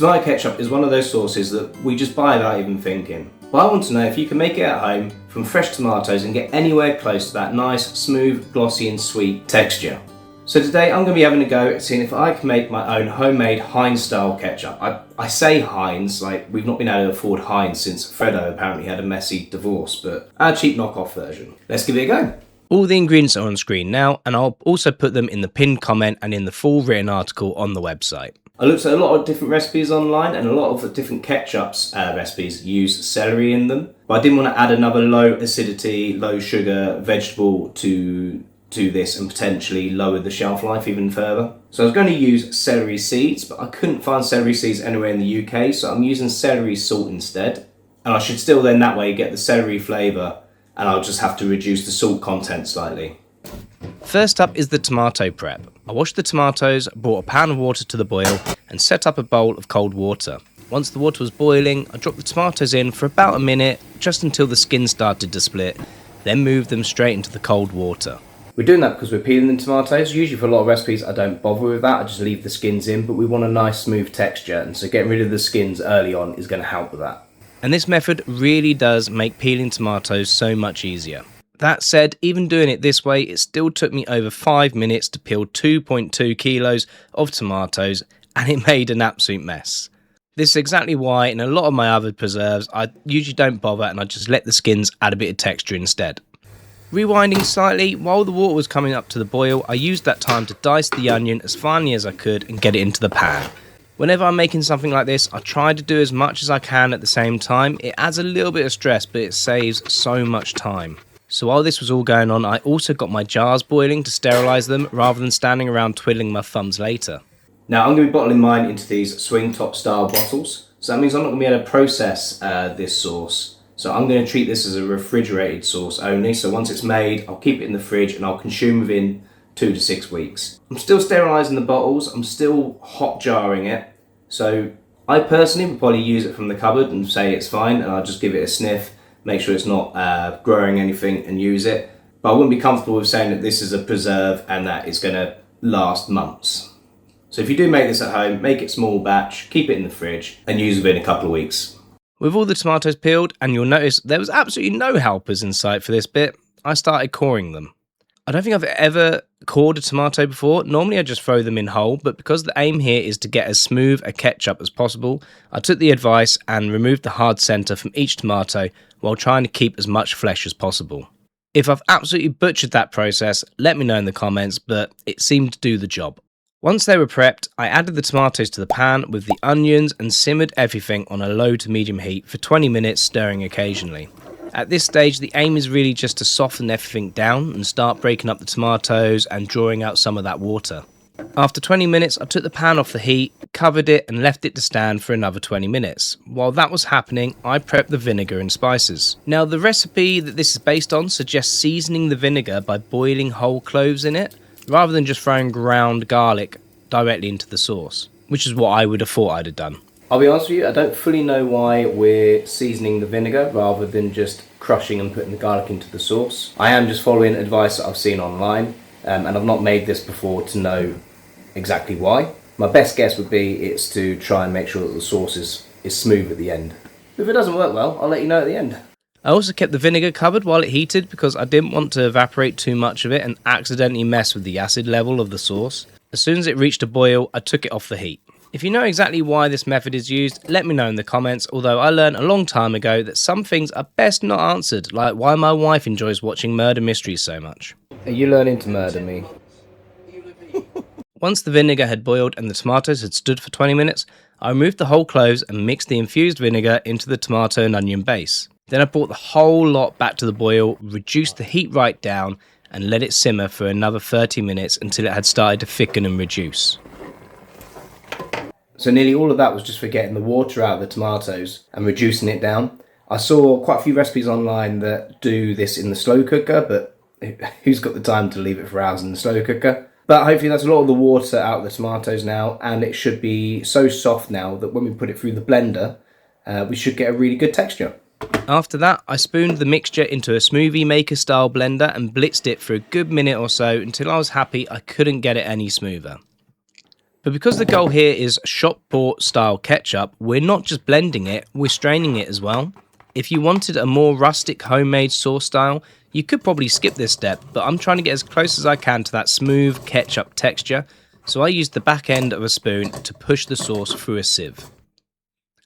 Tomato ketchup is one of those sauces that we just buy without even thinking. But I want to know if you can make it at home from fresh tomatoes and get anywhere close to that nice, smooth, glossy and sweet texture. So today I'm going to be having a go at seeing if I can make my own homemade Heinz-style ketchup. I say Heinz, like we've not been able to afford Heinz since Fredo apparently had a messy divorce, but our cheap knockoff version. Let's give it a go. All the ingredients are on screen now, and I'll also put them in the pinned comment and in the full written article on the website. I looked at a lot of different recipes online, and a lot of the different ketchups recipes use celery in them, but I didn't want to add another low acidity, low sugar vegetable to this and potentially lower the shelf life even further. So I was going to use celery seeds, but I couldn't find celery seeds anywhere in the UK, so I'm using celery salt instead. And I should still then that way get the celery flavour, and I'll just have to reduce the salt content slightly. First up is the tomato prep. I washed the tomatoes, brought a pan of water to the boil, and set up a bowl of cold water. Once the water was boiling, I dropped the tomatoes in for about a minute, just until the skin started to split, then moved them straight into the cold water. We're doing that because we're peeling the tomatoes. Usually for a lot of recipes I don't bother with that, I just leave the skins in, but we want a nice smooth texture, and so getting rid of the skins early on is going to help with that. And this method really does make peeling tomatoes so much easier. That said, even doing it this way, it still took me over 5 minutes to peel 2.2 kilos of tomatoes, and it made an absolute mess. This is exactly why in a lot of my other preserves I usually don't bother and I just let the skins add a bit of texture instead. Rewinding slightly, while the water was coming up to the boil, I used that time to dice the onion as finely as I could and get it into the pan. Whenever I'm making something like this, I try to do as much as I can at the same time. It adds a little bit of stress, but it saves so much time. So while this was all going on, I also got my jars boiling to sterilise them rather than standing around twiddling my thumbs later. Now I'm going to be bottling mine into these swing top style bottles, so that means I'm not going to be able to process this sauce. So I'm going to treat this as a refrigerated sauce only, so once it's made I'll keep it in the fridge and I'll consume within 2 to 6 weeks. I'm still sterilising the bottles, I'm still hot jarring it, so I personally would probably use it from the cupboard and say it's fine, and I'll just give it a sniff, make sure it's not growing anything and use it. But I wouldn't be comfortable with saying that this is a preserve and that it's going to last months. So if you do make this at home, make it small batch, keep it in the fridge and use it within a couple of weeks. With all the tomatoes peeled, and you'll notice there was absolutely no helpers in sight for this bit, I started coring them. I don't think I've ever cored a tomato before. Normally I just throw them in whole, but because the aim here is to get as smooth a ketchup as possible, I took the advice and removed the hard centre from each tomato while trying to keep as much flesh as possible. If I've absolutely butchered that process, let me know in the comments, but it seemed to do the job. Once they were prepped, I added the tomatoes to the pan with the onions and simmered everything on a low to medium heat for 20 minutes, stirring occasionally. At this stage, the aim is really just to soften everything down and start breaking up the tomatoes and drawing out some of that water. After 20 minutes, I took the pan off the heat, covered it and left it to stand for another 20 minutes. While that was happening, I prepped the vinegar and spices. Now, the recipe that this is based on suggests seasoning the vinegar by boiling whole cloves in it, rather than just throwing ground garlic directly into the sauce, which is what I would have thought I'd have done. I'll be honest with you, I don't fully know why we're seasoning the vinegar rather than just crushing and putting the garlic into the sauce. I am just following advice that I've seen online, and I've not made this before to know exactly why. My best guess would be it's to try and make sure that the sauce is smooth at the end. If it doesn't work well, I'll let you know at the end. I also kept the vinegar covered while it heated because I didn't want to evaporate too much of it and accidentally mess with the acid level of the sauce. As soon as it reached a boil, I took it off the heat. If you know exactly why this method is used, let me know in the comments, although I learned a long time ago that some things are best not answered, like why my wife enjoys watching murder mysteries so much. Are you learning to murder me? Once the vinegar had boiled and the tomatoes had stood for 20 minutes, I removed the whole cloves and mixed the infused vinegar into the tomato and onion base. Then I brought the whole lot back to the boil, reduced the heat right down, and let it simmer for another 30 minutes until it had started to thicken and reduce. So nearly all of that was just for getting the water out of the tomatoes and reducing it down. I saw quite a few recipes online that do this in the slow cooker, but who's got the time to leave it for hours in the slow cooker? But hopefully that's a lot of the water out of the tomatoes now, and it should be so soft now that when we put it through the blender, we should get a really good texture. After that, I spooned the mixture into a smoothie maker style blender and blitzed it for a good minute or so until I was happy I couldn't get it any smoother. But because the goal here is shop-bought style ketchup, we're not just blending it, we're straining it as well. If you wanted a more rustic homemade sauce style, you could probably skip this step, but I'm trying to get as close as I can to that smooth ketchup texture, so I used the back end of a spoon to push the sauce through a sieve.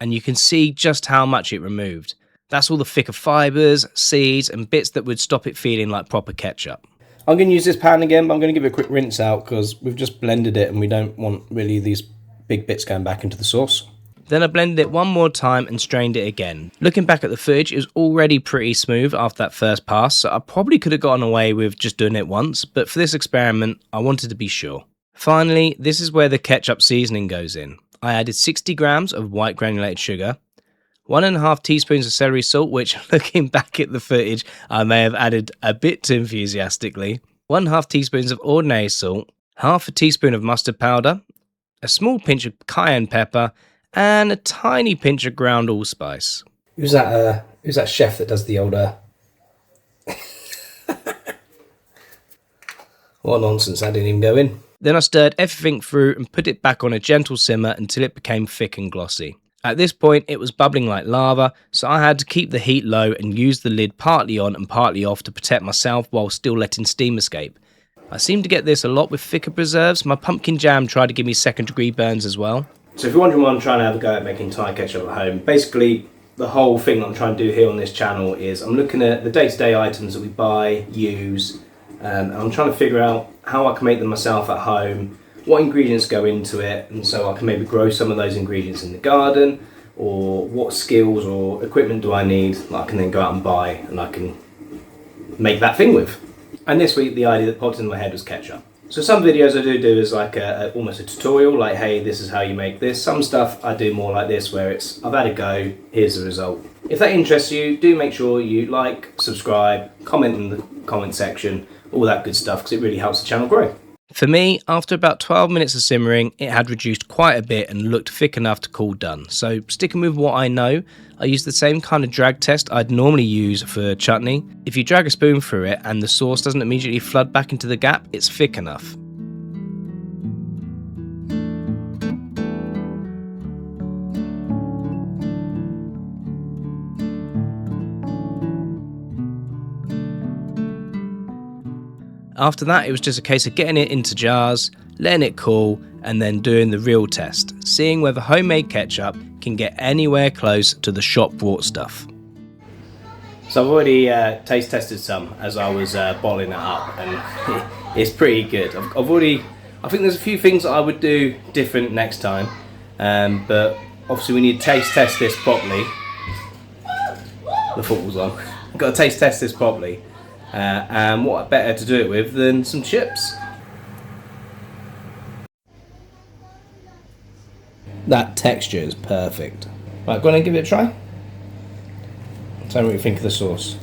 And you can see just how much it removed. That's all the thicker fibres, seeds and bits that would stop it feeling like proper ketchup. I'm going to use this pan again, but I'm going to give it a quick rinse out because we've just blended it and we don't want really these big bits going back into the sauce. Then I blended it one more time and strained it again. Looking back at the footage, it was already pretty smooth after that first pass, so I probably could have gotten away with just doing it once, but for this experiment, I wanted to be sure. Finally, this is where the ketchup seasoning goes in. I added 60 grams of white granulated sugar, 1.5 teaspoons of celery salt, which looking back at the footage, I may have added a bit too enthusiastically, 1/2 teaspoons of ordinary salt, 1/2 teaspoon of mustard powder, a small pinch of cayenne pepper, and a tiny pinch of ground allspice. Who's that chef that does the old What nonsense, that didn't even go in. Then I stirred everything through and put it back on a gentle simmer until it became thick and glossy. At this point it was bubbling like lava, so I had to keep the heat low and use the lid partly on and partly off to protect myself while still letting steam escape. I seem to get this a lot with thicker preserves. My pumpkin jam tried to give me second degree burns as well. So if you're wondering why I'm trying to have a go at making Thai ketchup at home, basically the whole thing that I'm trying to do here on this channel is I'm looking at the day-to-day items that we buy, use, and I'm trying to figure out how I can make them myself at home, what ingredients go into it, and so I can maybe grow some of those ingredients in the garden, or what skills or equipment do I need that I can then go out and buy and I can make that thing with. And this week the idea that popped into my head was ketchup. So some videos I do is like almost a tutorial, like hey, this is how you make this. Some stuff I do more like this, where it's I've had a go, here's the result. If that interests you, do make sure you like, subscribe, comment in the comment section, all that good stuff, because it really helps the channel grow. For me, after about 12 minutes of simmering, it had reduced quite a bit and looked thick enough to call done. So sticking with what I know, I used the same kind of drag test I'd normally use for chutney. If you drag a spoon through it and the sauce doesn't immediately flood back into the gap, it's thick enough. After that, it was just a case of getting it into jars, letting it cool, and then doing the real test, seeing whether homemade ketchup can get anywhere close to the shop-bought stuff. So I've already taste tested some as I was bottling it up, and it's pretty good. I think there's a few things that I would do different next time, but obviously we need to taste test this properly. The football's on. I've got to taste test this properly. And what better to do it with than some chips? That texture is perfect. Right, go on and give it a try. Tell me what you think of the sauce.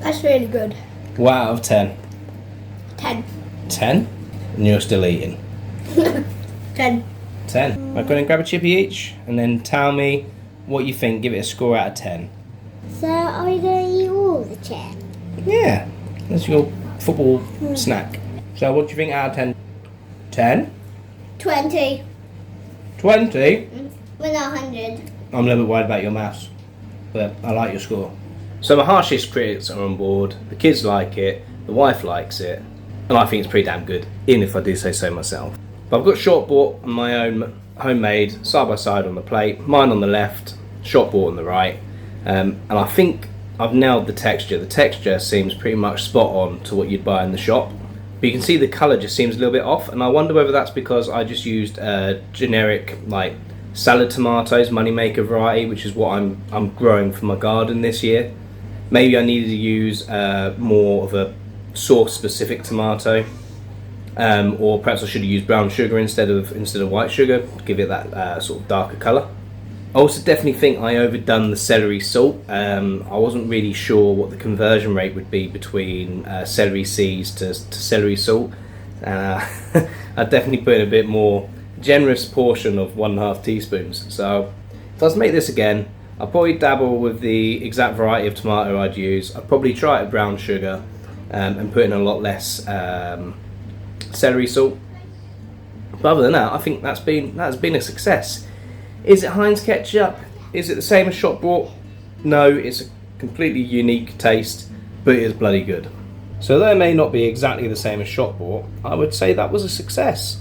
That's really good. What out of 10? 10. 10? And you're still eating? 10. 10. Right, go on and grab a chippy each and then tell me what you think. Give it a score out of 10. So are you going to eat all the chips? Yeah, that's your football snack. So what do you think out of 10? 10? 20. 20? We're not 100. I'm a little bit worried about your maths, but I like your score. So my harshest critics are on board, the kids like it, the wife likes it, and I think it's pretty damn good, even if I do say so myself. But I've got shop bought and my own homemade side by side on the plate, mine on the left, shop bought on the right, and I think I've nailed the texture. The texture seems pretty much spot on to what you'd buy in the shop. But you can see the colour just seems a little bit off, and I wonder whether that's because I just used generic like salad tomatoes, moneymaker variety, which is what I'm growing for my garden this year. Maybe I needed to use more of a sauce specific tomato, or perhaps I should have used brown sugar instead of white sugar to give it that sort of darker colour. I also definitely think I overdone the celery salt. I wasn't really sure what the conversion rate would be between celery seeds to celery salt. I definitely put in a bit more generous portion of 1.5 teaspoons. So if I was to make this again, I'd probably dabble with the exact variety of tomato I'd use. I'd probably try it with brown sugar and put in a lot less celery salt. But other than that, I think that's been a success. Is it Heinz ketchup? Is it the same as shop bought? No, it's a completely unique taste, but it is bloody good. So though it may not be exactly the same as shop bought, I would say that was a success.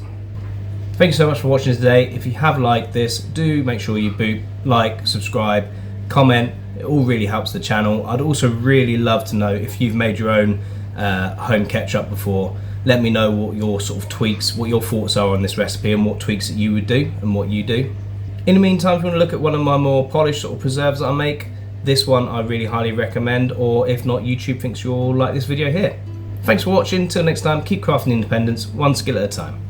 Thank you so much for watching today. If you have liked this, do make sure you like, subscribe, comment. It all really helps the channel. I'd also really love to know if you've made your own home ketchup before. Let me know what your sort of tweaks, what your thoughts are on this recipe and what tweaks that you would do and what you do. In the meantime, if you want to look at one of my more polished sort of preserves that I make, this one I really highly recommend, or if not, YouTube thinks you'll like this video here. Thanks for watching. Till next time, keep crafting independence, one skill at a time.